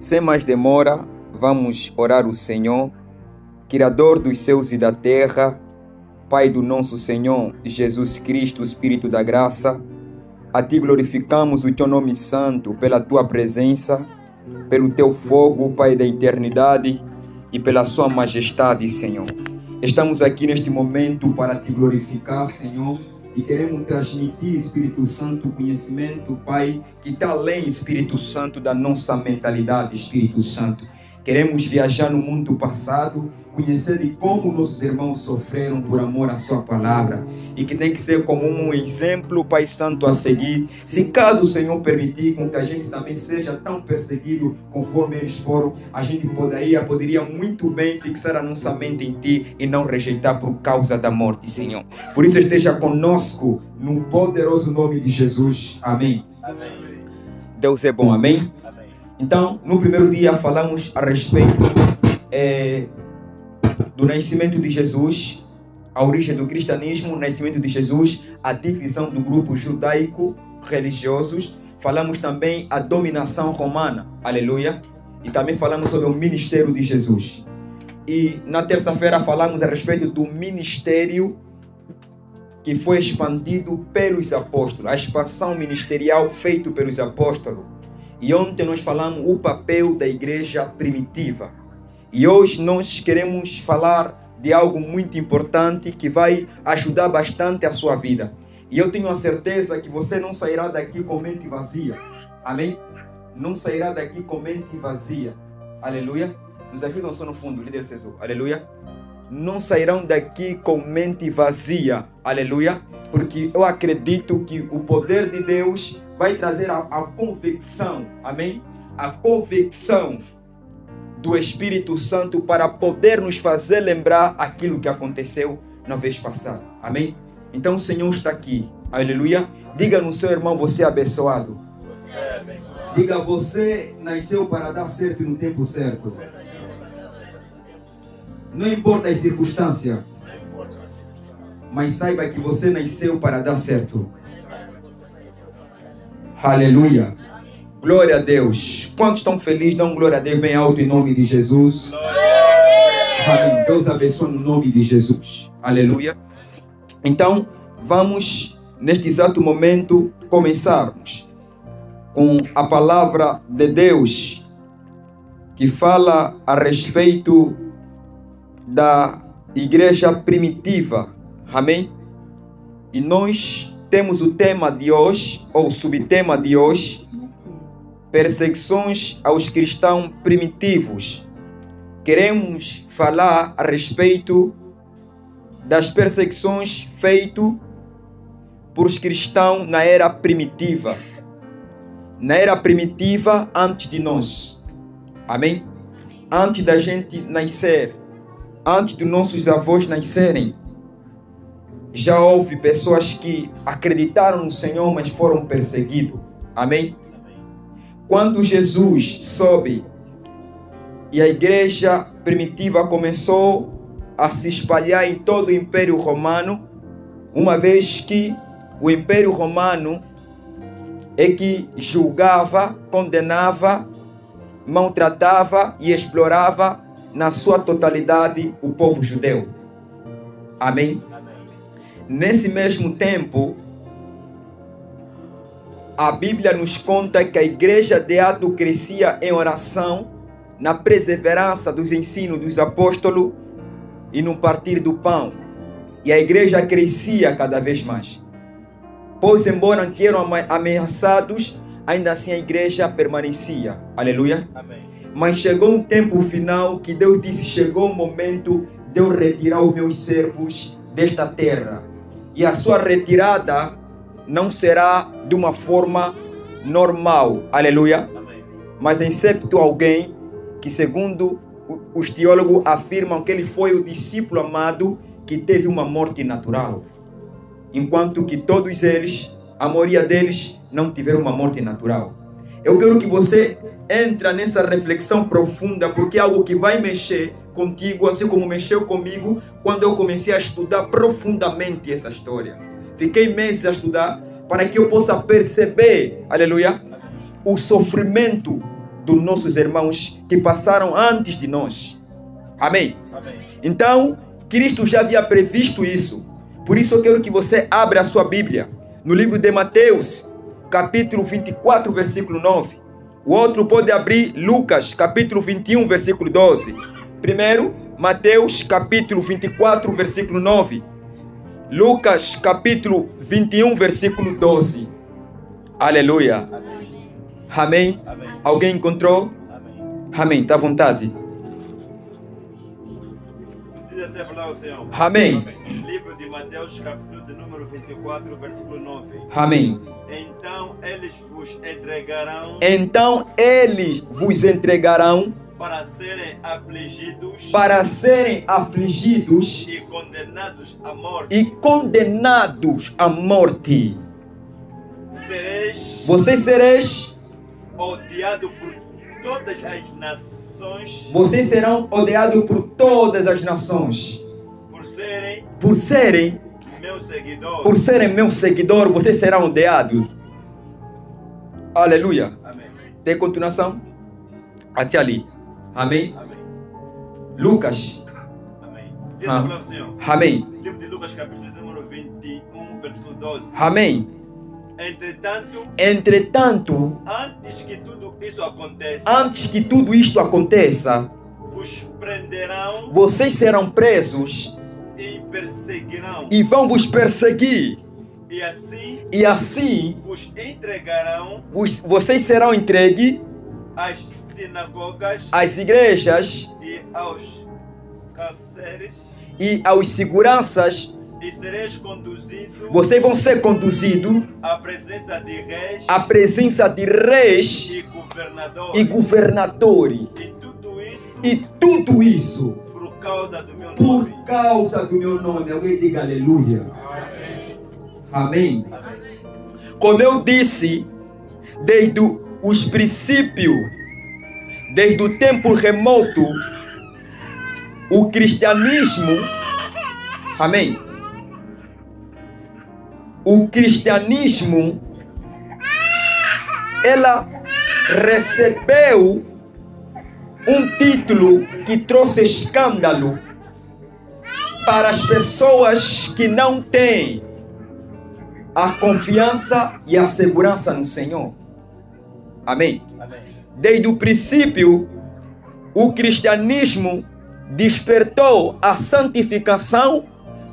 Sem mais demora, vamos orar o Senhor, Criador dos céus e da terra, Pai do nosso Senhor Jesus Cristo, Espírito da graça. A Ti glorificamos o Teu nome santo pela Tua presença, pelo Teu fogo, Pai da eternidade, e pela Sua majestade, Senhor. Estamos aqui neste momento para Te glorificar, Senhor, e queremos transmitir, Espírito Santo, o conhecimento, Pai, que está além, Espírito Santo, da nossa mentalidade, Espírito Santo. Queremos viajar no mundo passado, conhecer de como nossos irmãos sofreram por amor à Sua palavra, e que tem que ser como um exemplo, Pai Santo, a seguir. Se caso o Senhor permitir com que a gente também seja tão perseguido conforme eles foram, a gente poderia muito bem fixar a nossa mente em Ti e não rejeitar por causa da morte, Senhor. Por isso esteja conosco no poderoso nome de Jesus. Amém. Amém. Deus é bom, amém? Então, no primeiro dia falamos a respeito do nascimento de Jesus, a origem do cristianismo, o nascimento de Jesus, a divisão do grupo judaico-religiosos. Falamos também a dominação romana, aleluia. E também falamos sobre o ministério de Jesus. E na terça-feira falamos a respeito do ministério que foi expandido pelos apóstolos, a expansão ministerial feita pelos apóstolos. E ontem nós falamos o papel da igreja primitiva. E hoje nós queremos falar de algo muito importante que vai ajudar bastante a sua vida. E eu tenho a certeza que você não sairá daqui com mente vazia. Amém? Não sairá daqui com mente vazia. Aleluia. Nos ajudam só no fundo, líder César. Aleluia. Não sairão daqui com mente vazia. Aleluia. Porque eu acredito que o poder de Deus vai trazer a convicção, amém? A convicção do Espírito Santo para poder nos fazer lembrar aquilo que aconteceu na vez passada, amém? Então o Senhor está aqui, aleluia. Diga no seu irmão, você é abençoado. Você é abençoado. Diga, você nasceu para dar certo no tempo certo. Não importa as circunstâncias, mas saiba que você nasceu para dar certo. Aleluia. Glória a Deus. Quantos estão felizes? Dão glória a Deus bem alto em nome de Jesus. Amém. Deus abençoe no nome de Jesus. Aleluia. Então, vamos neste exato momento começarmos com a palavra de Deus que fala a respeito da igreja primitiva. Amém? E nós temos o tema de hoje, ou o subtema de hoje, perseguições aos cristãos primitivos. Queremos falar a respeito das perseguições feitas por os cristãos na era primitiva. Na era primitiva, antes de nós. Amém? Antes da gente nascer, antes dos nossos avós nascerem, já houve pessoas que acreditaram no Senhor, mas foram perseguidos. Amém? Quando Jesus soube e a igreja primitiva começou a se espalhar em todo o Império Romano, uma vez que o Império Romano é que julgava, condenava, maltratava e explorava na sua totalidade o povo judeu. Amém? Nesse mesmo tempo, a Bíblia nos conta que a igreja de Atos crescia em oração, na perseverança dos ensinos dos apóstolos e no partir do pão. E a igreja crescia cada vez mais. Pois, embora que eram ameaçados, ainda assim a igreja permanecia. Aleluia. Amém. Mas chegou um tempo final que Deus disse: chegou o momento de eu retirar os meus servos desta terra. E a sua retirada não será de uma forma normal. Aleluia. Amém. Mas excepto alguém que, segundo os teólogos, afirmam que ele foi o discípulo amado que teve uma morte natural. Enquanto que todos eles, a maioria deles, não tiveram uma morte natural. Eu quero que você entre nessa reflexão profunda, porque é algo que vai mexer contigo, assim como mexeu comigo quando eu comecei a estudar profundamente essa história. Fiquei meses a estudar para que eu possa perceber, aleluia, o sofrimento dos nossos irmãos que passaram antes de nós. Amém? Amém. Então, Cristo já havia previsto isso. Por isso eu quero que você abra a sua Bíblia no livro de Mateus, capítulo 24, versículo 9. O outro pode abrir Lucas, capítulo 21, versículo 12. Primeiro, Mateus, capítulo 24, versículo 9. Lucas, capítulo 21, versículo 12. Aleluia. Amém. Amém. Alguém encontrou? Amém. Amém. Está à vontade. Diz assim a palavra do Senhor. Amém. Livro de Mateus, capítulo de número 24, versículo 9. Amém. Então eles vos entregarão Então eles vos entregarão para serem afligidos e condenados à morte. e condenados à morte. Vocês sereis Odiados por todas as nações. Vocês serão odiados por todas as nações. Por serem Por serem meus seguidores, vocês serão odiados. Aleluia. Amém. Tem continuação? Até ali. Amém. Amém. Lucas. Amém. Diz a palavra do Senhor. Amém. Livro de Lucas, capítulo número 21, versículo 12. Amém. Entretanto, antes que tudo isto aconteça, vos prenderão, vocês serão presos e perseguirão, e vão vos perseguir, e assim vos entregarão vocês serão entregues às sinagogas, às igrejas e aos cárceres, e aos seguranças. e sereis conduzidos, Vocês vão ser conduzidos à presença de reis e e governadores, governadores. e tudo isso por causa do meu nome. por causa do meu nome. Alguém diga aleluia. Amém. Como eu disse, desde os princípios, desde o tempo remoto, o cristianismo, amém, o cristianismo, ela recebeu um título que trouxe escândalo para as pessoas que não têm a confiança e a segurança no Senhor. Amém. Amém. Desde o princípio, o cristianismo despertou a santificação,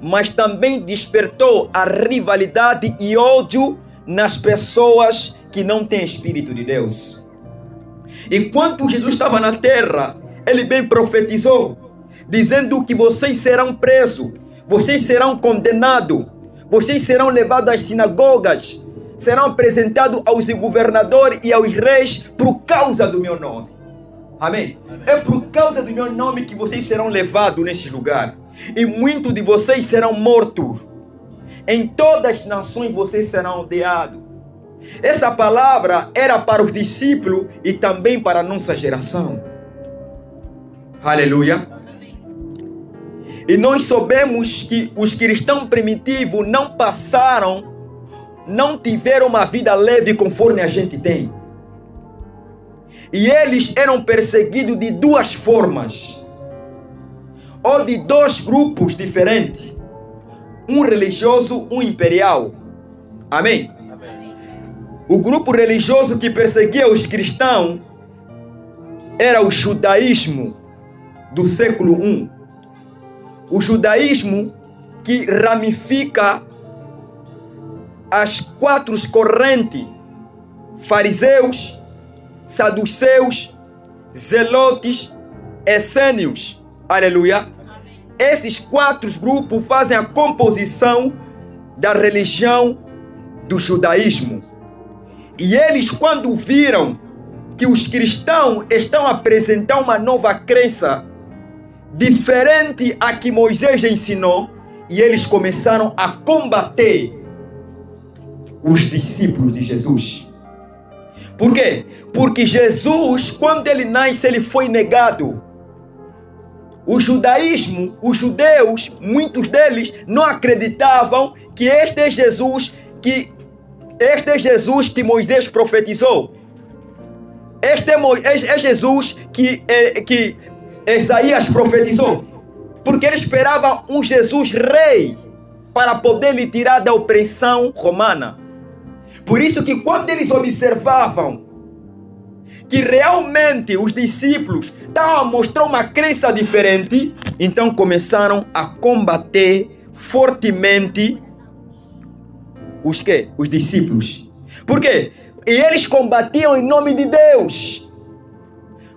mas também despertou a rivalidade e ódio nas pessoas que não têm Espírito de Deus. E quando Jesus estava na terra, ele bem profetizou, dizendo que vocês serão presos, vocês serão condenados, vocês serão levados às sinagogas, serão apresentados aos governadores e aos reis por causa do meu nome. Amém? É por causa do meu nome que vocês serão levados neste lugar. E muitos de vocês serão mortos. Em todas as nações vocês serão odiados. Essa palavra era para os discípulos e também para a nossa geração. Aleluia. E nós sabemos que os cristãos primitivos não tiveram uma vida leve conforme a gente tem. E eles eram perseguidos de duas formas, ou de dois grupos diferentes, um religioso, um imperial. Amém? Amém. O grupo religioso que perseguia os cristãos era o judaísmo do século I. O judaísmo que ramifica as quatro correntes: fariseus, saduceus, zelotes, essênios. Aleluia. Esses quatro grupos fazem a composição da religião do judaísmo. E eles, quando viram que os cristãos estão apresentando uma nova crença diferente a que Moisés ensinou, e eles começaram a combater os discípulos de Jesus. Por quê? Porque Jesus, quando ele nasce, ele foi negado. O judaísmo, os judeus, muitos deles não acreditavam que este é Jesus que Moisés profetizou. Este é Jesus que Isaías profetizou. Porque ele esperava um Jesus rei para poder lhe tirar da opressão romana. Por isso que quando eles observavam que realmente os discípulos estavam a mostrar uma crença diferente, então começaram a combater fortemente os discípulos. Por quê? E eles combatiam em nome de Deus.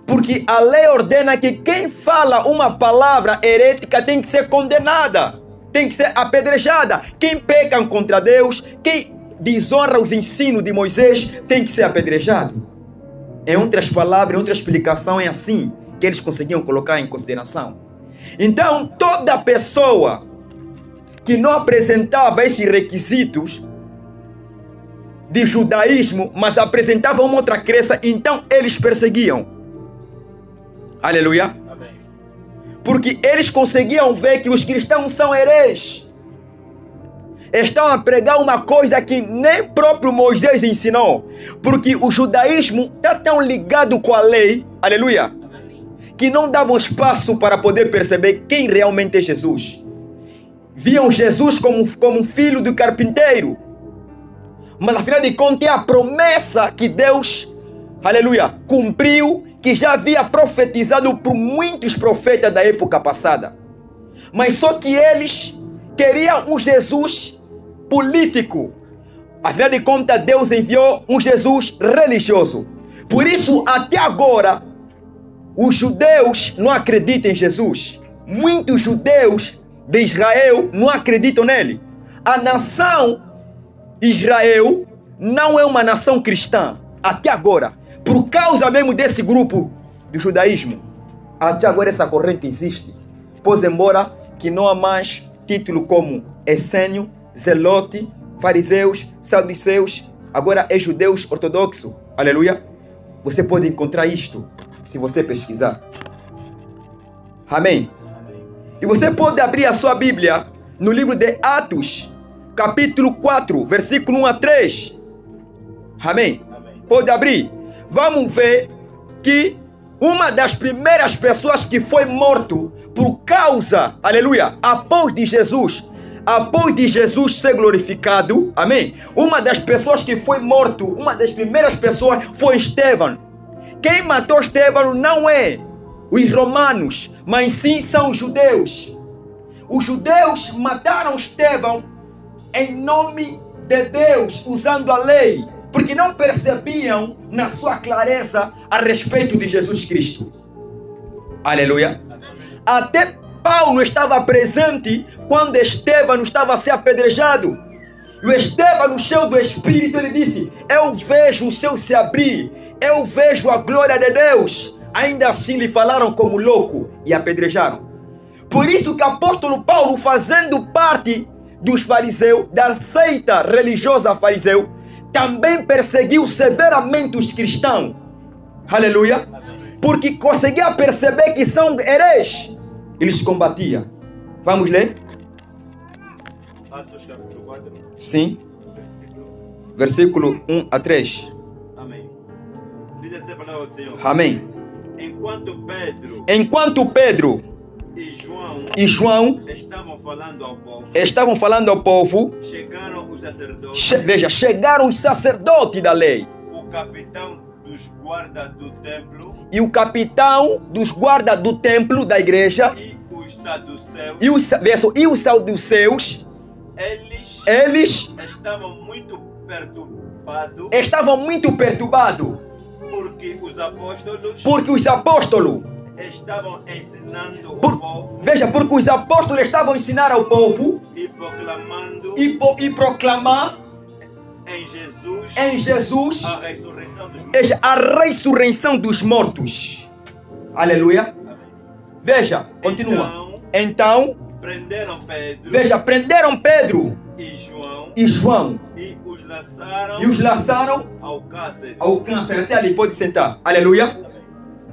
Porque a lei ordena que quem fala uma palavra herética tem que ser condenada, tem que ser apedrejada. Quem peca contra Deus, quem desonra os ensinos de Moisés, tem que ser apedrejado. Em outras palavras, em outra explicação, é assim que eles conseguiam colocar em consideração. Então, toda pessoa que não apresentava esses requisitos de judaísmo, mas apresentava uma outra crença, então eles perseguiam. Aleluia. Amém. Porque eles conseguiam ver que os cristãos são hereges. Estão a pregar uma coisa que nem próprio Moisés ensinou. Porque o judaísmo está tão ligado com a lei, aleluia, que não davam espaço para poder perceber quem realmente é Jesus. Viam Jesus como filho do carpinteiro. Mas afinal de contas é a promessa que Deus, aleluia, cumpriu, que já havia profetizado por muitos profetas da época passada. Mas só que eles queriam um Jesus político. Afinal de contas, Deus enviou um Jesus religioso. Por isso, até agora, os judeus não acreditam em Jesus. Muitos judeus de Israel não acreditam nele. A nação Israel não é uma nação cristã até agora, por causa mesmo desse grupo do judaísmo. Até agora essa corrente existe, pois embora que não há mais título como essênio, zelote, fariseus, saduceus, agora é judeus ortodoxos. Aleluia. Você pode encontrar isto se você pesquisar. Amém. E você pode abrir a sua Bíblia no livro de Atos, capítulo 4, versículo 1 a 3. Amém. Pode abrir. Vamos ver que uma das primeiras pessoas que foi morto por causa, aleluia, após de Jesus ser glorificado, amém? Uma das pessoas que foi morto, uma das primeiras pessoas foi Estevão. Quem matou Estevão não é os romanos, mas sim são os judeus. Os judeus mataram Estevão em nome de Deus, usando a lei, porque não percebiam na sua clareza a respeito de Jesus Cristo. Aleluia. Até Paulo estava presente quando Estevão estava a ser apedrejado. E o Estevão, cheio do Espírito, ele disse: eu vejo o céu se abrir, eu vejo a glória de Deus. Ainda assim lhe falaram como louco e apedrejaram. Por isso que o apóstolo Paulo, fazendo parte dos fariseus, da seita religiosa fariseu, também perseguiu severamente os cristãos. Aleluia. Porque conseguia perceber que são hereges. Eles combatiam. Vamos ler? Atos capítulo 4. Sim. Versículo 1 a 3. Amém. Diz essa palavra ao Senhor. Amém. Enquanto Pedro e João estavam falando ao povo, chegaram os sacerdotes. Chegaram os sacerdotes da lei. O capitão dos guardas do templo. E o capitão dos guardas do templo da igreja. E os saduceus. E os saduceus. Eles estavam muito perturbados. Porque os apóstolos estavam ensinando ao povo. Veja, porque os apóstolos estavam ensinando ao povo e proclamar em Jesus a ressurreição dos mortos. Aleluia. Veja, continua. Então prenderam Pedro e João e os lançaram ao cárcere. Até ali, pode sentar. Aleluia.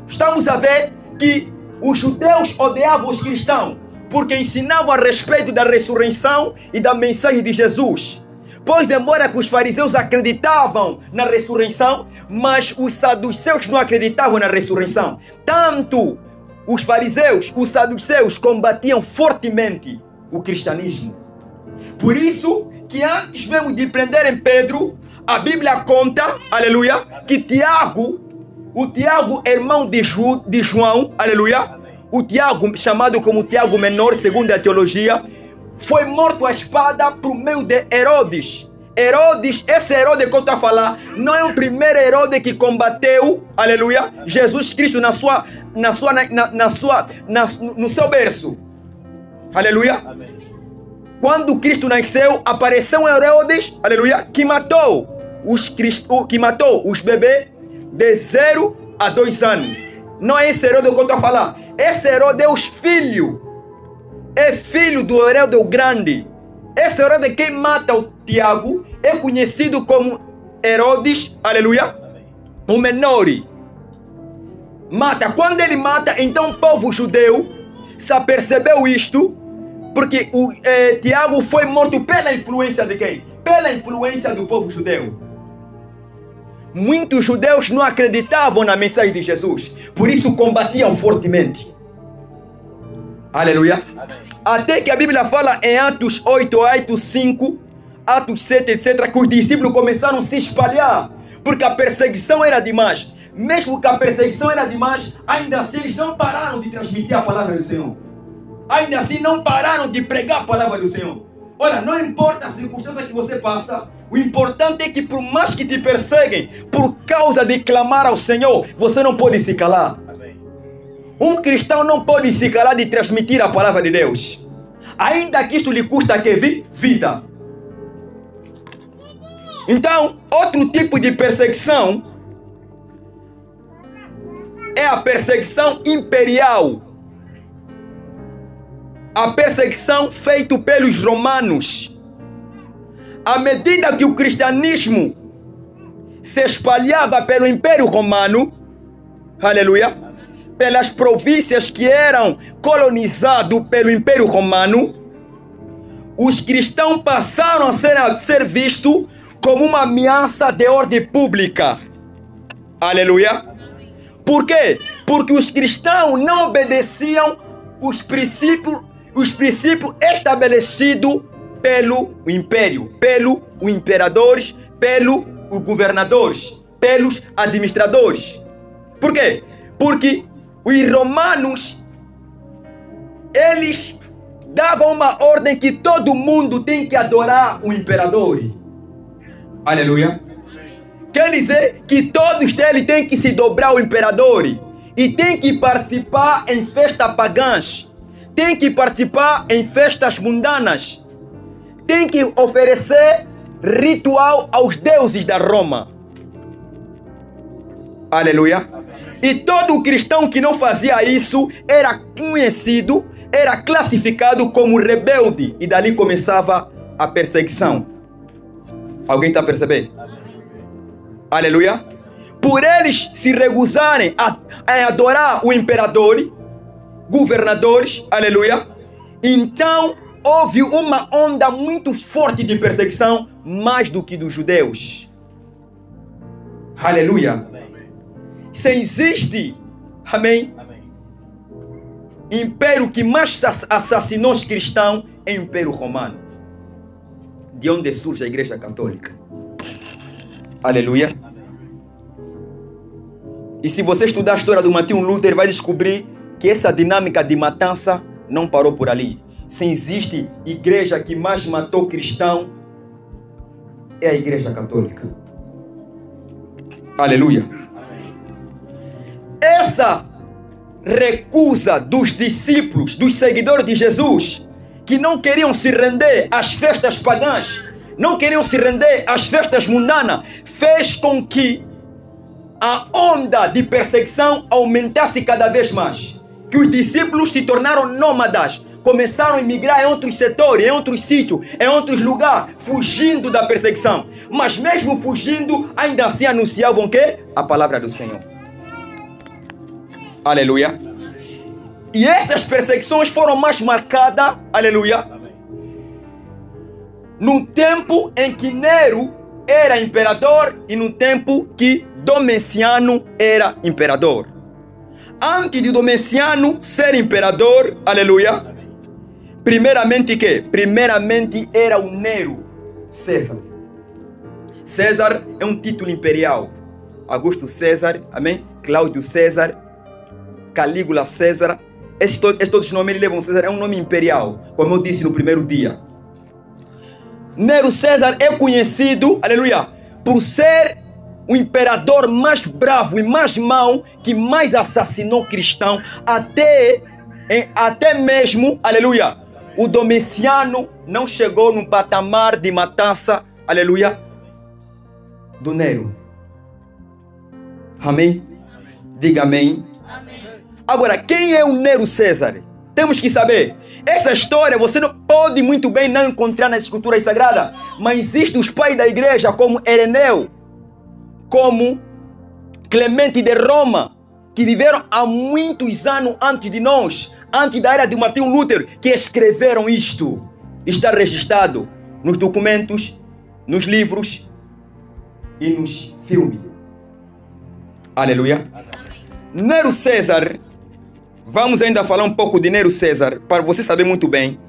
Estamos a ver que os judeus odiavam os cristãos porque ensinavam a respeito da ressurreição e da mensagem de Jesus. Pois embora que os fariseus acreditavam na ressurreição, Mas os saduceus não acreditavam na ressurreição. Tanto os fariseus, os saduceus combatiam fortemente o cristianismo. Por isso que antes mesmo de prenderem Pedro, a Bíblia conta, aleluia, que o Tiago, irmão de João, aleluia, o Tiago, chamado como Tiago Menor, segundo a teologia, foi morto à espada por meio de Herodes. Esse Herodes que eu estou a falar, não é o primeiro Herodes que combateu, aleluia, Jesus Cristo no seu berço. Aleluia. Amém. Quando Cristo nasceu, apareceu um Herodes, aleluia, que matou os bebês de 0 a 2 anos. Não é esse Herodes que eu estou a falar. Esse Herodes é filho do Herodes o Grande. Esse Herodes que mata o Tiago é conhecido como Herodes, aleluia, o Menor. Mata. Quando ele mata, então o povo judeu se apercebeu isto, porque Tiago foi morto pela influência de quem? Pela influência do povo judeu. Muitos judeus não acreditavam na mensagem de Jesus, por isso combatiam fortemente. Aleluia. Amém. Até que a Bíblia fala em Atos 8, Atos 5, Atos 7, etc., que os discípulos começaram a se espalhar, porque a perseguição era demais. Mesmo que a perseguição era demais, ainda assim eles não pararam de transmitir a palavra do Senhor. Ainda assim não pararam de pregar a palavra do Senhor. Olha, não importa a circunstância que você passa, o importante é que por mais que te perseguem, por causa de clamar ao Senhor, você não pode se calar. Amém. Um cristão não pode se calar de transmitir a palavra de Deus. Ainda que isso lhe custa que vida. Então, outro tipo de perseguição é a perseguição imperial. A perseguição feita pelos romanos. À medida que o cristianismo se espalhava pelo Império Romano, aleluia, pelas províncias que eram colonizadas pelo Império Romano, os cristãos passaram a ser vistos como uma ameaça de ordem pública. Aleluia. Por quê? Porque os cristãos não obedeciam os princípios estabelecidos pelo império, pelos imperadores, pelos governadores, pelos administradores. Por quê? Porque os romanos, eles davam uma ordem que todo mundo tem que adorar o imperador. Aleluia. Quer dizer que todos eles têm que se dobrar ao imperador e têm que participar em festas pagãs, têm que participar em festas mundanas, têm que oferecer ritual aos deuses da Roma. Aleluia. E todo cristão que não fazia isso era conhecido, era classificado como rebelde, e dali começava a perseguição. Alguém está percebendo? Aleluia. Por eles se recusarem a adorar o imperador, governadores, aleluia, então houve uma onda muito forte de perseguição, mais do que dos judeus. Aleluia. Se existe, amém, império que mais assassinou os cristãos é o Império Romano, de onde surge a Igreja Católica. Aleluia. E se você estudar a história do Martin Luther, vai descobrir que essa dinâmica de matança não parou por ali. Se existe igreja que mais matou cristão, é a Igreja Católica. Aleluia. Essa recusa dos discípulos, dos seguidores de Jesus, que não queriam se render às festas pagãs, não queriam se render às festas mundanas, fez com que a onda de perseguição aumentasse cada vez mais. Que os discípulos se tornaram nômadas, começaram a emigrar em outros setores, em outros sítios, em outros lugares, fugindo da perseguição. Mas mesmo fugindo, ainda assim anunciavam o quê? A palavra do Senhor. Aleluia. E essas perseguições foram mais marcadas, aleluia, no tempo em que Nero era imperador e no tempo que Domiciano era imperador. Antes de Domiciano ser imperador, aleluia, primeiramente que? Primeiramente era o Nero César. César é um título imperial. Augusto César, amém? Cláudio César, Calígula César. Esses todos os nomes levam César, é um nome imperial, como eu disse no primeiro dia. Nero César é conhecido, aleluia, por ser o imperador mais bravo e mais mau, que mais assassinou cristãos, até mesmo, aleluia, o Domiciano não chegou no patamar de matança, aleluia, do Nero. Amém? Diga amém. Agora, quem é o Nero César? Temos que saber. Essa história você não pode muito bem não encontrar nas escrituras sagradas, mas existem os pais da igreja como Ireneu, como Clemente de Roma, que viveram há muitos anos antes de nós, antes da era de Martinho Lutero, que escreveram isto. Está registrado nos documentos, nos livros e nos filmes. Aleluia. Nero César, vamos ainda falar um pouco de Nero César, para você saber muito bem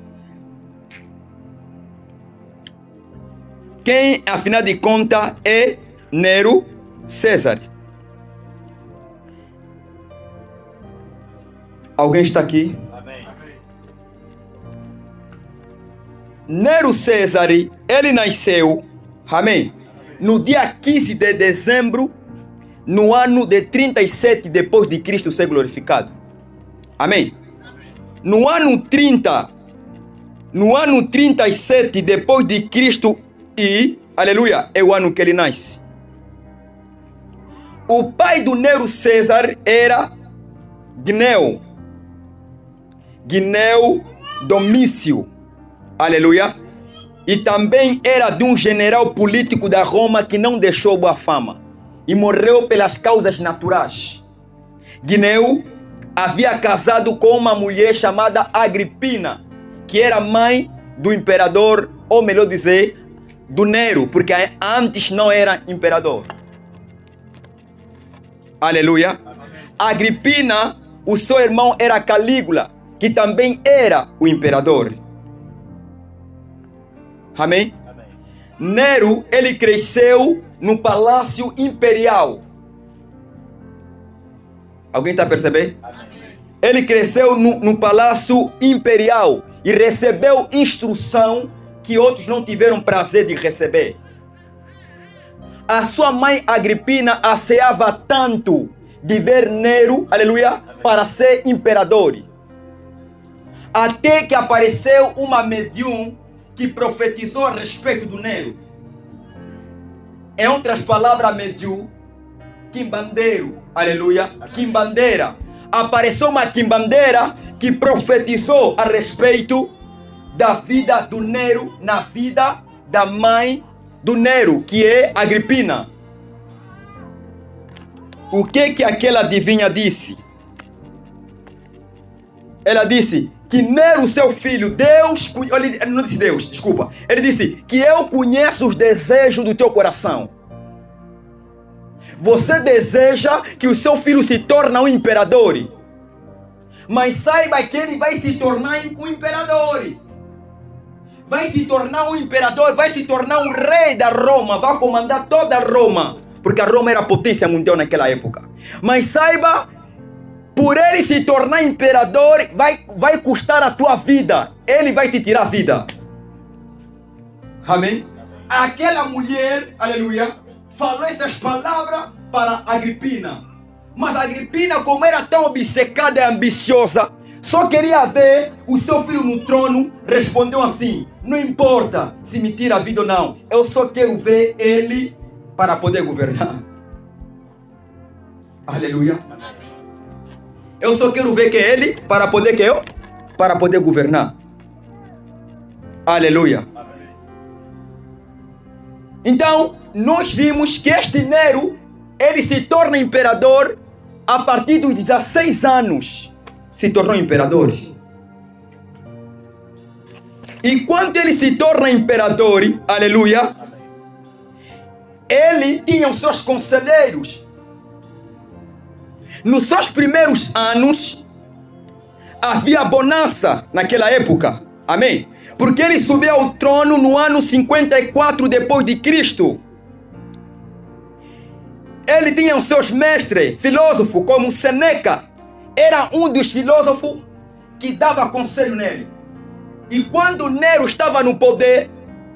quem, afinal de contas, é Nero César. Alguém está aqui? Amém. Nero César, ele nasceu, amém, no dia 15 de dezembro, no ano de 37 depois de Cristo ser glorificado. Amém. No ano 37 depois de Cristo e, aleluia, é o ano que ele nasce. O pai do Nero César era Gneu Domício, aleluia, e também era de um general político da Roma que não deixou boa fama e morreu pelas causas naturais. Gneu havia casado com uma mulher chamada Agripina, que era mãe do imperador, ou melhor dizer, do Nero, porque antes não era imperador. Aleluia. Agripina, o seu irmão era Calígula, que também era o imperador. Amém? Nero, ele cresceu no palácio imperial. Alguém está percebendo? Ele cresceu no palácio imperial e recebeu instrução que outros não tiveram prazer de receber. A sua mãe Agripina ansiava tanto de ver Nero, aleluia, para ser imperador. Até que apareceu uma médium que profetizou a respeito do Nero. Em outras palavras, médium, quimbandeiro, aleluia, quimbandeira. Apareceu uma quimbandeira que profetizou a respeito da vida do Nero na vida da mãe do Nero, que é Agripina. O que aquela adivinha disse? Ela disse que Nero, seu filho, Deus, ele não disse Deus, desculpa. Ele disse que eu conheço os desejos do teu coração. Você deseja que o seu filho se torne um imperador, mas saiba que ele vai se tornar um imperador. Vai se tornar um imperador, vai se tornar um rei da Roma, vai comandar toda a Roma, porque a Roma era a potência mundial naquela época. Mas saiba, por ele se tornar imperador, vai custar a tua vida. Ele vai te tirar a vida. Amém? Aquela mulher, aleluia, falou essas palavras para Agripina. Mas Agripina, como era tão obcecada e ambiciosa, só queria ver o seu filho no trono, respondeu assim: não importa se me tira a vida ou não, eu só quero ver ele para poder governar. Aleluia. Eu só quero ver que ele para poder para poder governar. Aleluia. Então, nós vimos que este Nero, ele se torna imperador a partir dos 16 anos. Se tornou imperador. E quando ele se torna imperador, aleluia, ele tinha os seus conselheiros. Nos seus primeiros anos, havia bonança naquela época. Amém? Porque ele subiu ao trono no ano 54 depois de Cristo. Ele tinha os seus mestres, filósofos, como Seneca. Era um dos filósofos que dava conselho nele. E quando Nero estava no poder,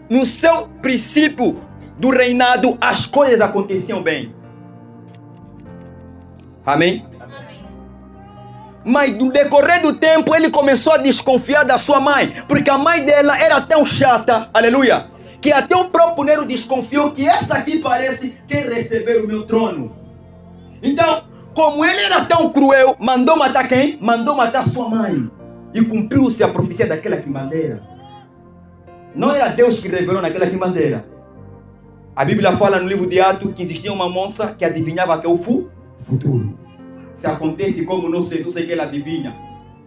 no seu princípio do reinado, as coisas aconteciam bem. Amém? Mas no decorrer do tempo ele começou a desconfiar da sua mãe, porque a mãe dela era tão chata, aleluia, que até o próprio Nero desconfiou que essa aqui parece quer receber o meu trono. Então, como ele era tão cruel, mandou matar quem? Mandou matar sua mãe. E cumpriu-se a profecia daquela quimandeira. Não era Deus que revelou naquela quimandeira. A Bíblia fala no livro de Atos que existia uma moça que adivinhava que é o futuro. Se acontece como não sei, só sei que ela adivinha.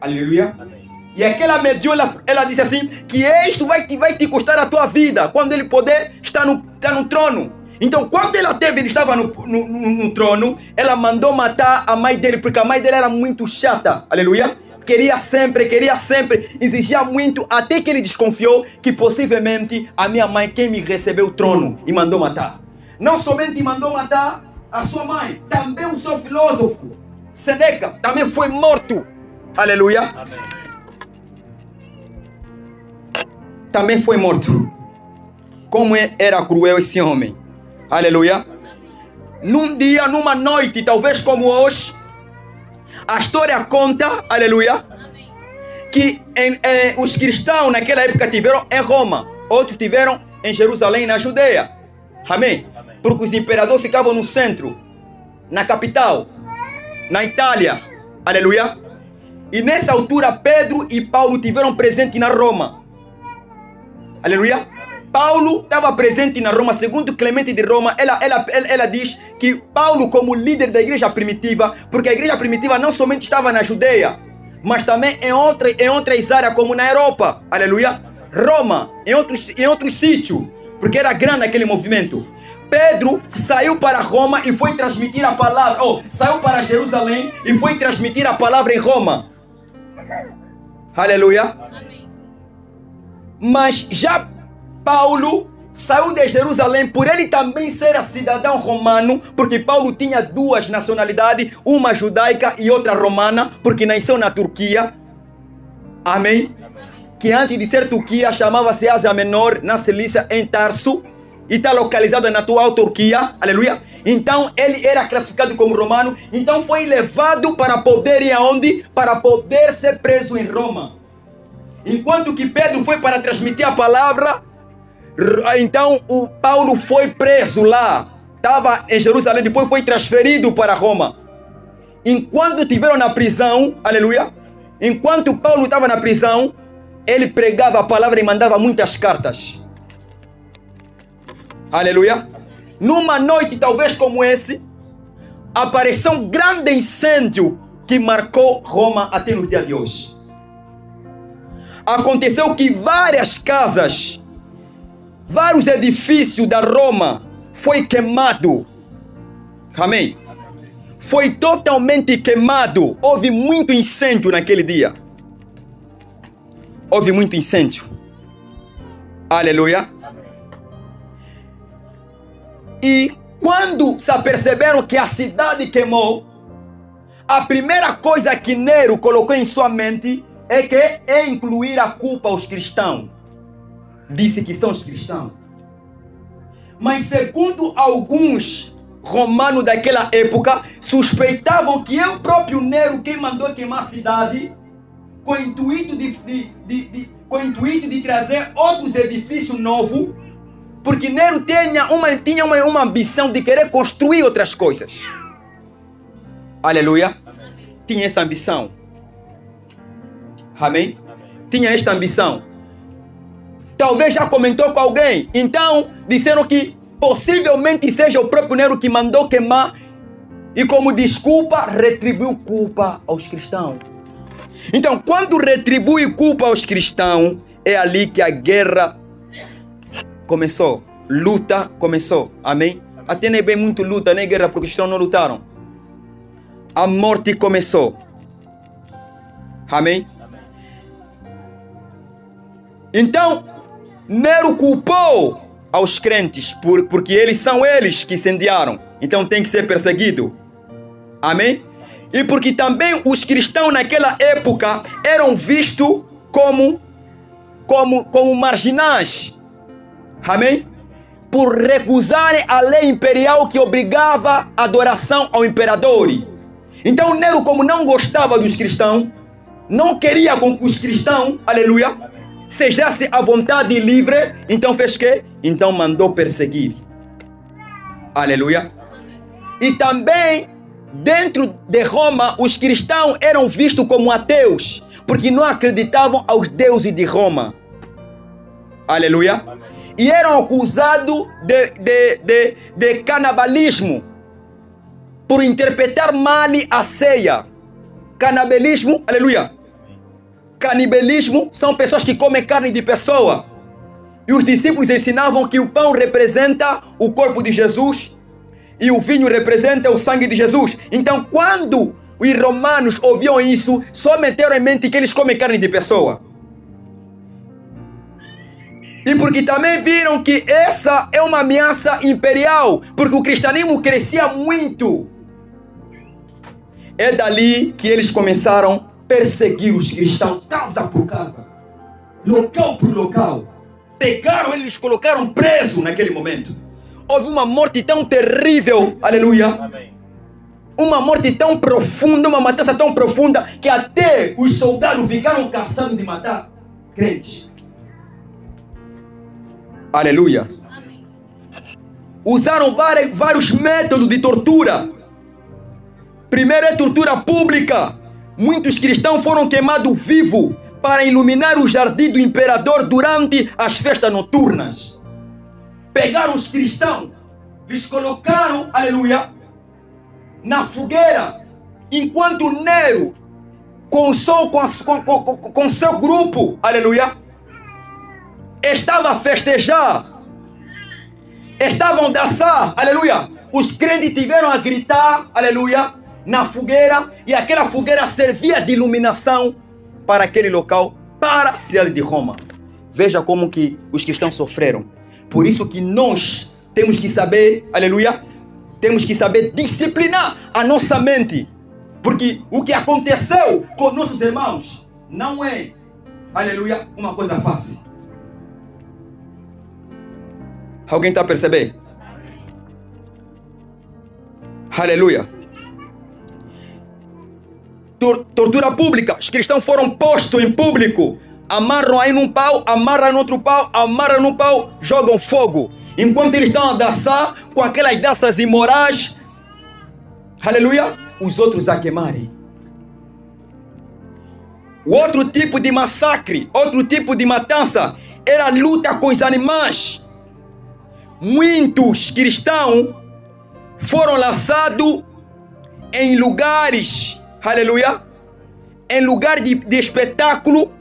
Aleluia. Amém. E aquela mediu, ela disse assim, que isto vai te custar a tua vida, quando ele poder estar no trono. Então, quando ele estava no trono, ela mandou matar a mãe dele, porque a mãe dele era muito chata. Aleluia. Queria sempre, exigia muito, até que ele desconfiou que possivelmente a minha mãe, quem me recebeu o trono, e mandou matar. Não somente mandou matar a sua mãe, também o seu filósofo, Seneca, também foi morto. Aleluia. Amém. Também foi morto. Como era cruel esse homem. Aleluia. Amém. Num dia, numa noite, talvez como hoje, a história conta, aleluia, que os cristãos naquela época tiveram em Roma, outros tiveram em Jerusalém, na Judeia. Amém? Porque os imperadores ficavam no centro, na capital, na Itália. Aleluia. E nessa altura Pedro e Paulo tiveram presente na Roma. Aleluia. Paulo estava presente na Roma. Segundo Clemente de Roma, ela diz que Paulo, como líder da igreja primitiva, porque a igreja primitiva não somente estava na Judeia, mas também em outras áreas, como na Europa. Aleluia. Roma, em outros sítios, porque era grande aquele movimento. Pedro saiu para Roma e foi transmitir a palavra. Saiu para Jerusalém e foi transmitir a palavra em Roma. Aleluia. Mas já Paulo saiu de Jerusalém por ele também ser cidadão romano, porque Paulo tinha duas nacionalidades, uma judaica e outra romana, porque nasceu na Turquia. Amém? Que antes de ser Turquia chamava-se Ásia Menor, na Cilícia, em Tarso, e está localizada na atual Turquia. Aleluia. Então ele era classificado como romano, então foi levado para poder ir aonde? Para poder ser preso em Roma. Enquanto que Pedro foi para transmitir a palavra, então o Paulo foi preso lá, estava em Jerusalém, depois foi transferido para Roma. Enquanto estiveram na prisão, aleluia, enquanto Paulo estava na prisão, ele pregava a palavra e mandava muitas cartas. Aleluia. Numa noite talvez como esse, apareceu um grande incêndio que marcou Roma até no dia de hoje. Aconteceu que várias casas, vários edifícios da Roma foi queimado. Amém? Foi totalmente queimado. Houve muito incêndio naquele dia. Houve muito incêndio. Aleluia. E quando se aperceberam que a cidade queimou, a primeira coisa que Nero colocou em sua mente é incluir a culpa aos cristãos. Disse que são os cristãos. Mas segundo alguns romanos daquela época, suspeitavam que é o próprio Nero quem mandou queimar a cidade, com o intuito de trazer outros edifícios novos, porque Nero tinha uma ambição de querer construir outras coisas. Aleluia. Tinha essa ambição. Amém? Tinha esta ambição. Talvez já comentou com alguém. Então disseram que possivelmente seja o próprio Nero que mandou queimar e como desculpa retribuiu culpa aos cristãos. Então quando retribui culpa aos cristãos, é ali que a guerra começou. Luta começou. Amém? até nem bem muito luta, nem guerra, porque os cristãos não lutaram. A morte começou. Amém? Então, Nero culpou aos crentes, porque são eles que incendiaram. Então tem que ser perseguido. Amém? E porque também os cristãos naquela época eram vistos como marginais. Amém? Por recusarem a lei imperial que obrigava a adoração ao imperador. Então Nero, como não gostava dos cristãos, não queria com que os cristãos, aleluia, sejassem à vontade livre, então fez que? Então mandou perseguir. Aleluia. E também, dentro de Roma, os cristãos eram vistos como ateus, porque não acreditavam aos deuses de Roma. Aleluia. E eram acusados de canibalismo, por interpretar mal a ceia. Canibalismo, aleluia. Canibalismo são pessoas que comem carne de pessoa. E os discípulos ensinavam que o pão representa o corpo de Jesus e o vinho representa o sangue de Jesus. Então, quando os romanos ouviam isso, só meteram em mente que eles comem carne de pessoa. E porque também viram que essa é uma ameaça imperial, porque o cristianismo crescia muito. É dali que eles começaram a perseguir os cristãos, casa por casa, local por local. Pegaram, eles colocaram preso naquele momento. Houve uma morte tão terrível, aleluia. Amém. Uma morte tão profunda, uma matança tão profunda, que até os soldados ficaram cansados de matar crentes. Aleluia. Usaram vários métodos de tortura. Primeiro é tortura pública. Muitos cristãos foram queimados vivos para iluminar o jardim do imperador durante as festas noturnas. Pegaram os cristãos, lhes colocaram, aleluia, na fogueira, enquanto Nero, com seu grupo, aleluia, estava a festejar, estavam a dançar, aleluia. Os crentes tiveram a gritar, aleluia, na fogueira, e aquela fogueira servia de iluminação para aquele local, para a cidade de Roma. Veja como que os cristãos sofreram. Por isso que nós temos que saber, aleluia, temos que saber disciplinar a nossa mente. Porque o que aconteceu com nossos irmãos não é, aleluia, uma coisa fácil. Alguém está a perceber? Aleluia. Tortura pública. Os cristãos foram postos em público. Amarram aí num pau, amarram no outro pau, amarram no pau, jogam fogo. Enquanto eles estão a dançar com aquelas danças imorais, aleluia, os outros a queimarem. O outro tipo de massacre, outro tipo de matança, era a luta com os animais. Muitos cristãos foram lançados em lugares, aleluia, em lugar de espetáculo,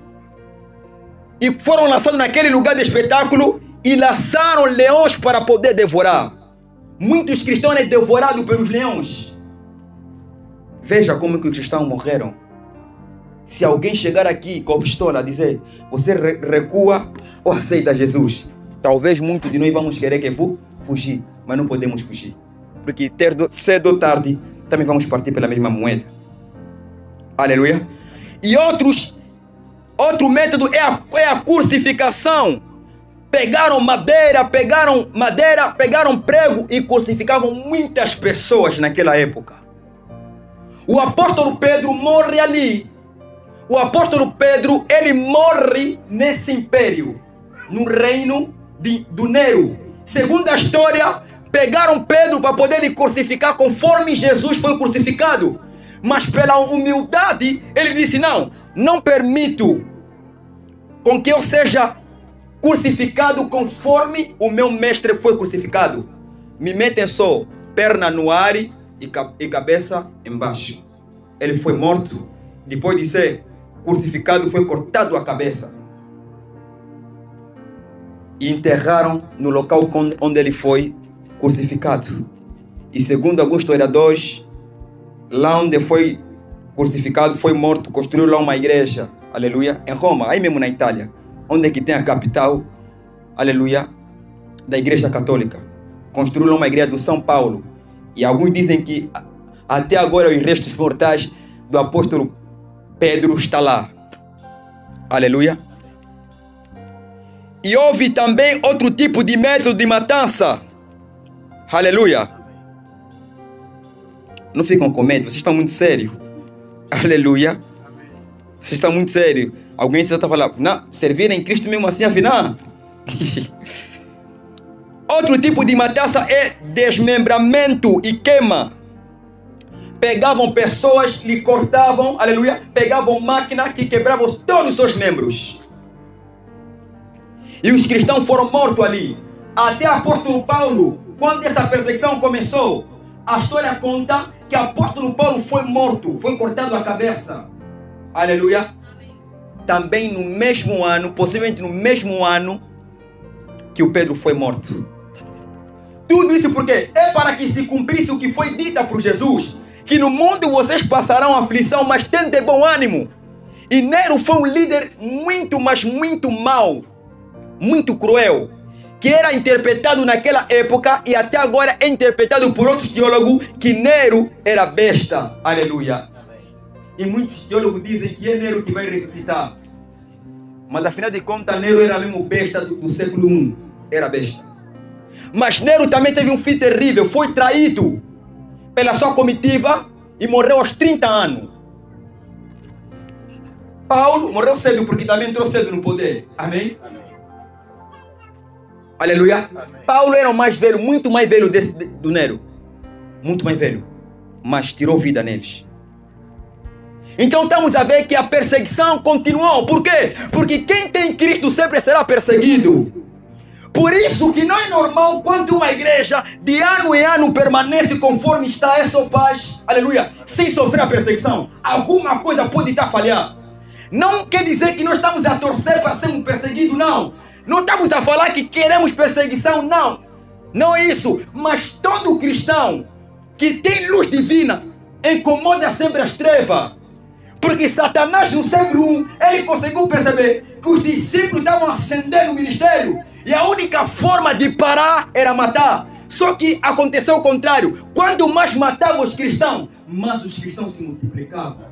e foram lançados naquele lugar de espetáculo e lançaram leões para poder devorar. Muitos cristãos eram devorados pelos leões. Veja como que os cristãos morreram. Se alguém chegar aqui com a pistola e dizer, você recua ou aceita Jesus, talvez muitos de nós vamos querer que fugir, mas não podemos fugir. Porque cedo ou tarde, também vamos partir pela mesma moeda. Aleluia. E outro método é a crucificação. Pegaram madeira, pegaram prego e crucificavam muitas pessoas naquela época. O apóstolo Pedro morre ali. O apóstolo Pedro, ele morre nesse império, no reino do Nero. Segundo a história, pegaram Pedro para poder lhe crucificar conforme Jesus foi crucificado. Mas pela humildade, ele disse, não permito com que eu seja crucificado conforme o meu mestre foi crucificado. Me metem só perna no ar e cabeça embaixo. Ele foi morto. Depois de ser crucificado, foi cortado a cabeça. E enterraram no local onde ele foi crucificado. E segundo alguns historiadores, lá onde foi crucificado, foi morto, construiu lá uma igreja, aleluia, em Roma, aí mesmo na Itália, onde é que tem a capital, aleluia, da igreja católica. Construiu lá uma igreja do São Paulo. E alguns dizem que até agora os restos mortais do apóstolo Pedro está lá. Aleluia. E houve também outro tipo de método de matança. Aleluia. Não ficam com medo, vocês estão muito sérios. Aleluia. Vocês estão muito sérios. Alguém já está falando, não, servir em Cristo mesmo assim, afinal. Outro tipo de matança é desmembramento e queima. Pegavam pessoas, lhe cortavam, aleluia, pegavam máquina que quebravam todos os seus membros. E os cristãos foram mortos ali. Até o apóstolo Paulo, quando essa perseguição começou, a história conta que o apóstolo Paulo foi morto, foi cortado a cabeça. Aleluia. Também no mesmo ano, possivelmente no mesmo ano que o Pedro foi morto. Tudo isso porque é para que se cumprisse o que foi dito por Jesus, que no mundo vocês passarão aflição, mas tenham bom ânimo. E Nero foi um líder muito, mas muito mau, muito cruel, que era interpretado naquela época e até agora é interpretado por outros teólogos que Nero era besta. Aleluia. E muitos teólogos dizem que é Nero que vai ressuscitar. Mas afinal de contas, Nero era mesmo besta do século I. Era besta. Mas Nero também teve um fim terrível. Foi traído pela sua comitiva e morreu aos 30 anos. Paulo morreu cedo porque também entrou cedo no poder. Amém? Amém. Aleluia. Amém. Paulo era o mais velho, muito mais velho do Nero. Muito mais velho. Mas tirou vida neles. Então estamos a ver que a perseguição continuou. Por quê? Porque quem tem Cristo sempre será perseguido. Por isso que não é normal quando uma igreja de ano em ano permanece conforme está, é só paz, aleluia, sem sofrer a perseguição. Alguma coisa pode estar falhando. Não quer dizer que nós estamos a torcer para sermos perseguidos, não. Não estamos a falar que queremos perseguição, não. Não é isso. Mas todo cristão que tem luz divina incomoda sempre as trevas. Porque Satanás no século I, ele conseguiu perceber que os discípulos estavam ascendendo no ministério. E a única forma de parar era matar. Só que aconteceu o contrário. Quando mais matavam os cristãos, mais os cristãos se multiplicavam.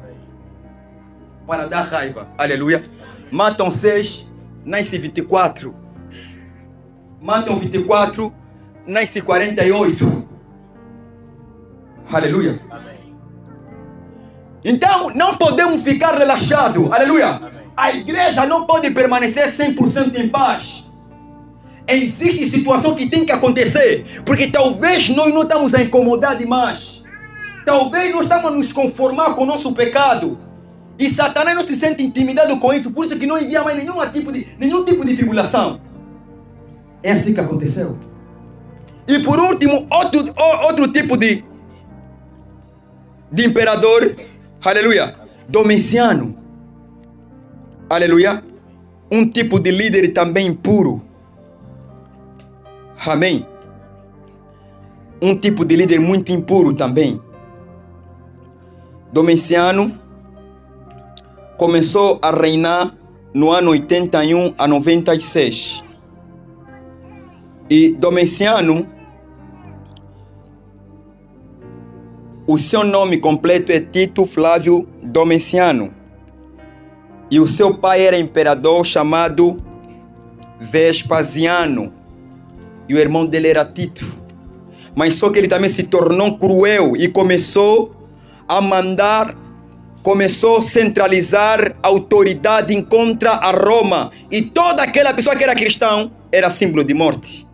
Para dar raiva. Aleluia. Matam 6, nasce 24. Matam 24, nasce 48. Aleluia. Então, não podemos ficar relaxados. Aleluia. A igreja não pode permanecer 100% em paz. Existe situação que tem que acontecer, porque talvez nós não estamos a incomodar demais. Talvez nós estamos a nos conformar com o nosso pecado. E Satanás não se sente intimidado com isso, por isso que não envia mais nenhum tipo de tribulação. É assim que aconteceu. E por último, outro tipo de imperador, aleluia, Domiciano. Aleluia. Um tipo de líder também impuro. Amém. Um tipo de líder muito impuro também. Domiciano começou a reinar no ano 81 a 96. E Domiciano, o seu nome completo é Tito Flávio Domiciano. E o seu pai era imperador chamado Vespasiano. E o irmão dele era Tito. Mas só que ele também se tornou cruel e começou a mandar, começou a centralizar a autoridade contra a Roma. E toda aquela pessoa que era cristão era símbolo de morte.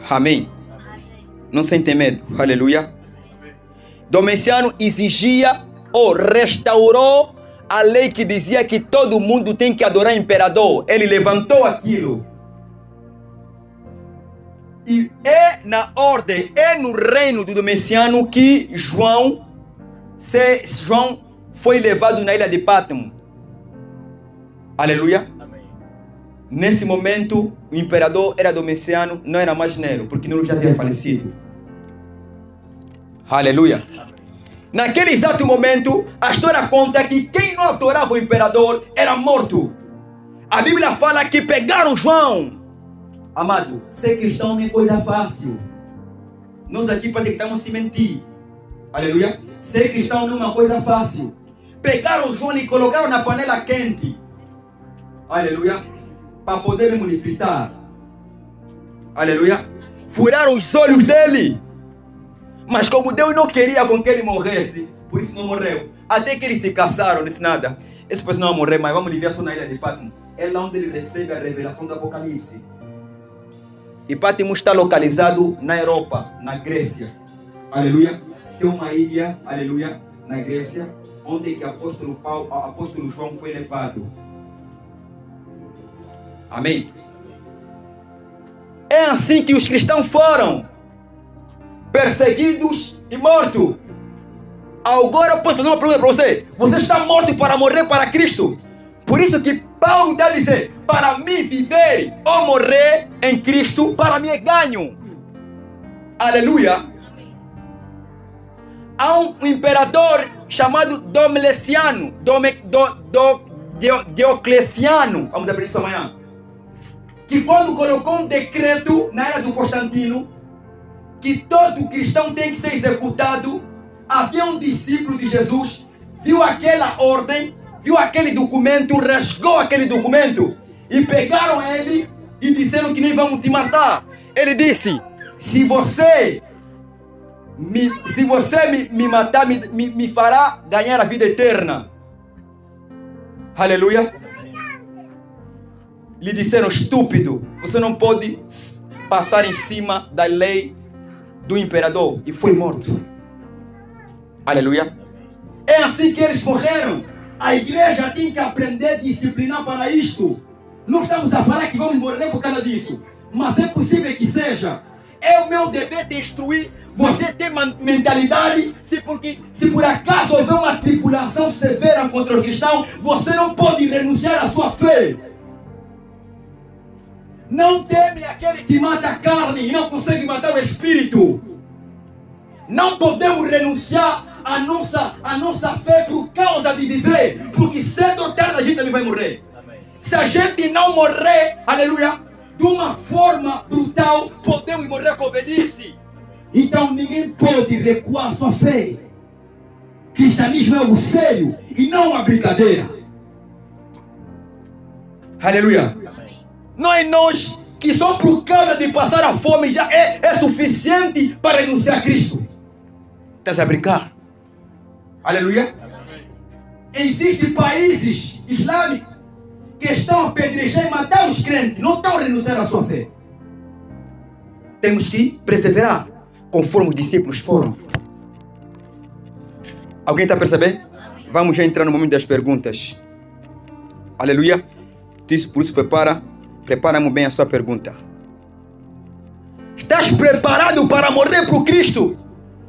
Amém. Não sentem medo. Aleluia. Domiciano exigia ou restaurou a lei que dizia que todo mundo tem que adorar o imperador. Ele levantou aquilo. E é na ordem, é no reino do Domiciano que João foi levado na ilha de Pátimo. Aleluia. Amém. Nesse momento, o imperador era Domiciano, não era mais Nero, porque Nero já havia falecido. Aleluia. Naquele exato momento, a história conta que quem não adorava o imperador era morto. A Bíblia fala que pegaram João. Amado, ser cristão não é coisa fácil. Nós aqui parece que estamos se mentir. Aleluia. Ser cristão não é uma coisa fácil. Pegaram João e colocaram na panela quente. Aleluia. Para poder me fritar. Aleluia. Furaram os olhos dele. Mas como Deus não queria com que ele morresse, por isso não morreu. Até que eles se casaram, disse nada. Esse pessoal não vai morrer, mas vamos viver só na ilha de Patmos. É lá onde ele recebe a revelação do Apocalipse. E Patmos está localizado na Europa, na Grécia. Aleluia. Tem uma ilha, aleluia, na Grécia, onde que o apóstolo João foi levado. Amém. É assim que os cristãos foram perseguidos e mortos. Agora eu posso fazer uma pergunta para você. Você está morto para morrer para Cristo. Por isso que Paulo está a dizer: para mim viver ou morrer em Cristo, para mim é ganho. Aleluia. Há um imperador chamado Domiciano, Diocleciano, vamos aprender isso amanhã, que quando colocou um decreto na era do Constantino, que todo cristão tem que ser executado, havia um discípulo de Jesus, viu aquela ordem, viu aquele documento, rasgou aquele documento, e pegaram ele e disseram que nem vamos te matar. Ele disse: se você me matar, me fará ganhar a vida eterna. Aleluia. Lhe disseram: estúpido, você não pode passar em cima da lei do imperador. E foi morto. Aleluia. É assim que eles morreram. A igreja tem que aprender a disciplinar para isto. Não estamos a falar que vamos morrer por causa disso, mas é possível que seja. É o meu dever de instruir você ter mentalidade. Se por acaso houver uma tribulação severa contra o cristão, você não pode renunciar à sua fé. Não teme aquele que mata a carne e não consegue matar o espírito. Não podemos renunciar à nossa fé por causa de viver, porque cedo ou tarde a gente também vai morrer. Amém. Se a gente não morrer, aleluia, de uma forma brutal, podemos morrer com velhice. Então ninguém pode recuar sua fé. Cristianismo é algo sério e não uma brincadeira. Aleluia. Não é nós que só por causa de passar a fome já é suficiente para renunciar a Cristo. Está a brincar? Aleluia. Existem países islâmicos que estão a apedrejar e matar os crentes, não estão a renunciar à sua fé. Temos que perseverar, conforme os discípulos foram. Alguém está a perceber? Vamos já entrar no momento das perguntas. Aleluia. Por isso prepara-me bem a sua pergunta. Estás preparado para morrer por Cristo?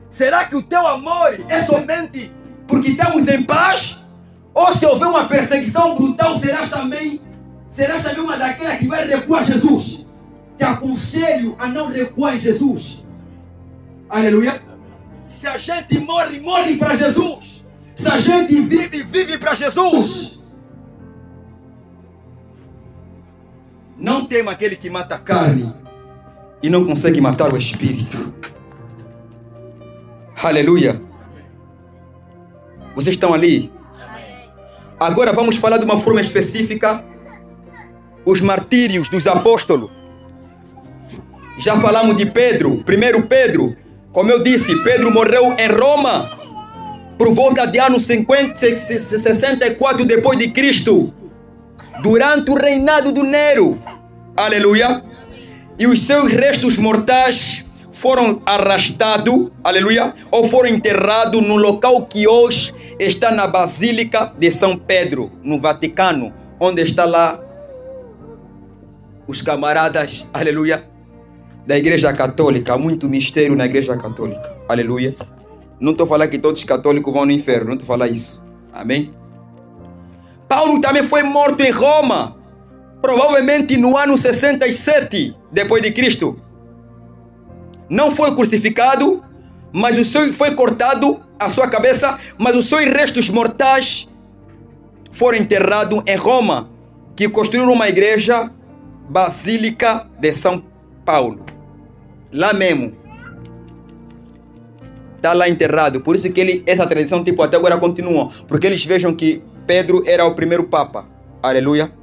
Será que o teu amor é somente porque estamos em paz? Ou se houver uma perseguição brutal, serás também uma daquelas que vai recuar a Jesus? Te aconselho a não recuar em Jesus. Aleluia. Se a gente morre, morre para Jesus. Se a gente vive, vive para Jesus. Não tema aquele que mata a carne e não consegue matar o espírito. Aleluia. Vocês estão ali? Agora vamos falar de uma forma específica. Os martírios dos apóstolos. Já falamos de Pedro. Primeiro Pedro. Como eu disse, Pedro morreu em Roma por volta de ano 64 depois de Cristo, durante o reinado do Nero. Aleluia. E os seus restos mortais foram arrastados, aleluia, ou foram enterrados no local que hoje está na Basílica de São Pedro, no Vaticano, onde está lá os camaradas, aleluia, da Igreja Católica. Há muito mistério na Igreja Católica, aleluia. Não estou falando que todos os católicos vão no inferno, não estou falando isso, amém? Paulo também foi morto em Roma provavelmente no ano 67 depois de Cristo. Não foi crucificado, mas o seu foi cortado a sua cabeça, mas os seus restos mortais foram enterrados em Roma, que construíram uma igreja, Basílica de São Paulo. Lá mesmo. Está lá enterrado. Por isso que essa tradição tipo até agora continua. Porque eles vejam que Pedro era o primeiro Papa. Aleluia.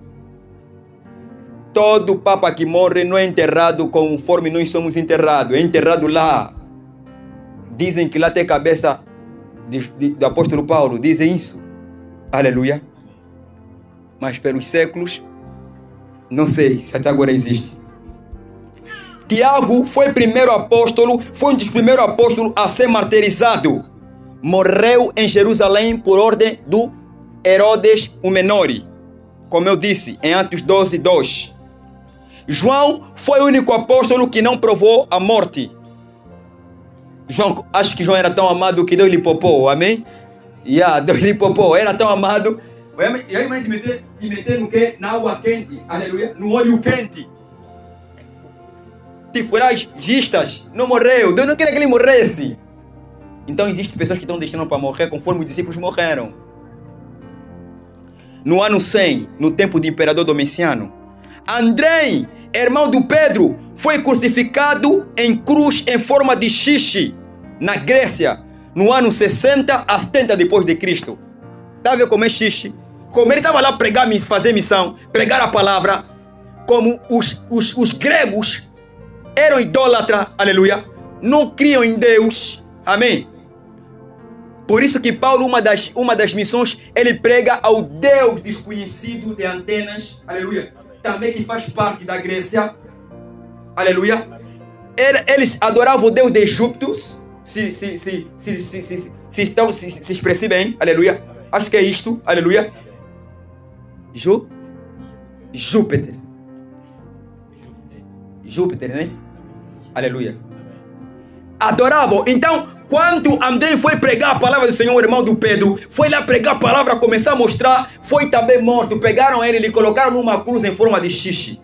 Todo Papa que morre não é enterrado conforme nós somos enterrados. É enterrado lá. Dizem que lá tem a cabeça do apóstolo Paulo. Dizem isso. Aleluia. Mas pelos séculos, não sei se até agora existe. Tiago foi primeiro apóstolo, foi um dos primeiros apóstolos a ser martirizado. Morreu em Jerusalém por ordem do Herodes o Menor, como eu disse, em Atos 12:2. João foi o único apóstolo que não provou a morte. João, acho que João era tão amado que Deus lhe poupou, amém? Deus lhe poupou, era tão amado. E aí, mas meter no quê? Na água quente, aleluia, no óleo quente. Tifuragistas, não morreu. Deus não queria que ele morresse. Então existem pessoas que estão destinando para morrer conforme os discípulos morreram. No ano 100, no tempo do imperador Domiciano, Andrei, irmão do Pedro, foi crucificado em cruz em forma de xixi na Grécia, no ano 60 a 70 depois de Cristo. Está a ver como é xixi? Como ele estava lá pregar, fazer missão, pregar a palavra, como os gregos eram idólatras, aleluia, não criam em Deus, amém? Por isso que Paulo, uma das missões, ele prega ao Deus desconhecido de Atenas, aleluia, também que faz parte da Grécia, aleluia. Eles adoravam o Deus de Júpiter, se expresse bem, aleluia. Acho que é isto, aleluia. Júpiter, não é isso? Aleluia. Adoravam. Então, quando André foi pregar a palavra do Senhor, irmão do Pedro, foi lá pregar a palavra, começar a mostrar, foi também morto. Pegaram ele e colocaram numa cruz em forma de xixi.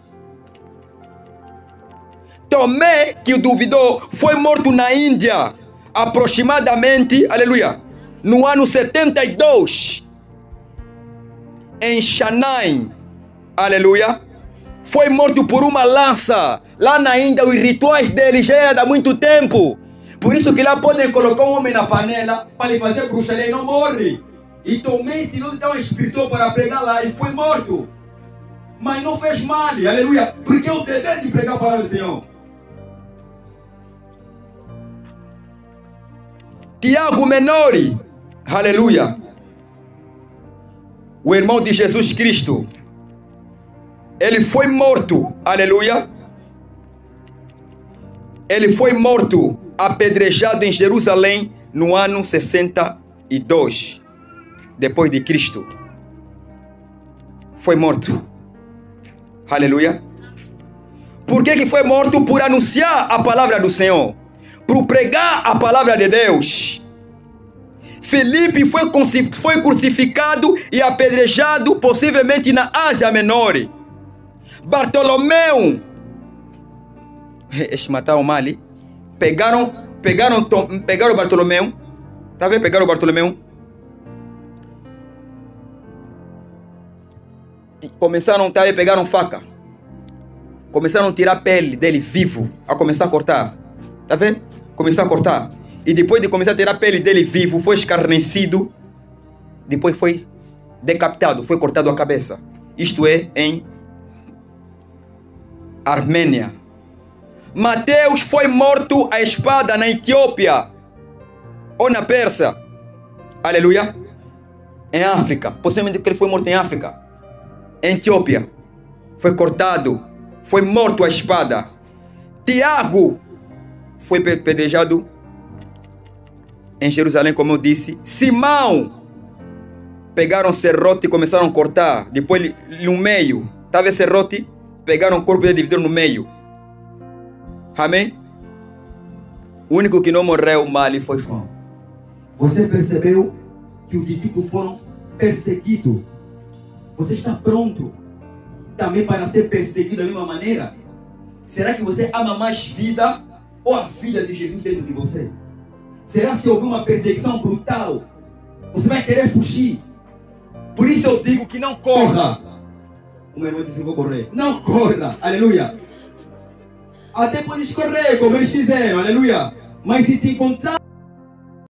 Tomé, que duvidou, foi morto na Índia, aproximadamente, aleluia, no ano 72, em Chennai, aleluia. Foi morto por uma lança. Lá na Índia, os rituais dele já eram há muito tempo. Por isso que lá podem colocar um homem na panela para lhe fazer bruxaria e não morre. E Tomé se não então espiritou para pregar lá e foi morto. Mas não fez mal, aleluia. Porque é o dever de pregar a palavra do Senhor. Tiago Menor, aleluia. O irmão de Jesus Cristo. Ele foi morto, aleluia. Ele foi morto, apedrejado em Jerusalém no ano 62 depois de Cristo. Foi morto, aleluia. Por que foi morto? Por anunciar a palavra do Senhor, por pregar a palavra de Deus. Filipe foi crucificado e apedrejado possivelmente na Ásia Menor. Bartolomeu, eles mataram o Mali, pegaram o Bartolomeu, tá vendo? Pegaram o Bartolomeu, começaram, tá vendo? Pegaram faca, começaram a tirar a pele dele vivo, a começar a cortar, tá vendo? Começar a cortar, e depois de começar a tirar a pele dele vivo, foi escarnecido, depois foi decapitado, foi cortado a cabeça. Isto é em Armênia. Mateus foi morto à espada na Etiópia ou na Pérsia, aleluia, em África. Possivelmente que ele foi morto em África, em Etiópia, foi cortado, foi morto à espada. Tiago foi pedrejado em Jerusalém, como eu disse. Simão, pegaram serrote e começaram a cortar, depois no meio, estava serrote, pegaram o corpo dele e dividiram no meio. Amém? O único que não morreu mal foi João. Você percebeu que os discípulos foram perseguidos? Você está pronto também para ser perseguido da mesma maneira? Será que você ama mais vida ou a vida de Jesus dentro de você? Será que se houver uma perseguição brutal, você vai querer fugir? Por isso eu digo que não corra. Uma irmã disse: vou correr. Não corra, aleluia. Até podes correr como eles fizeram, aleluia. Mas se te encontrar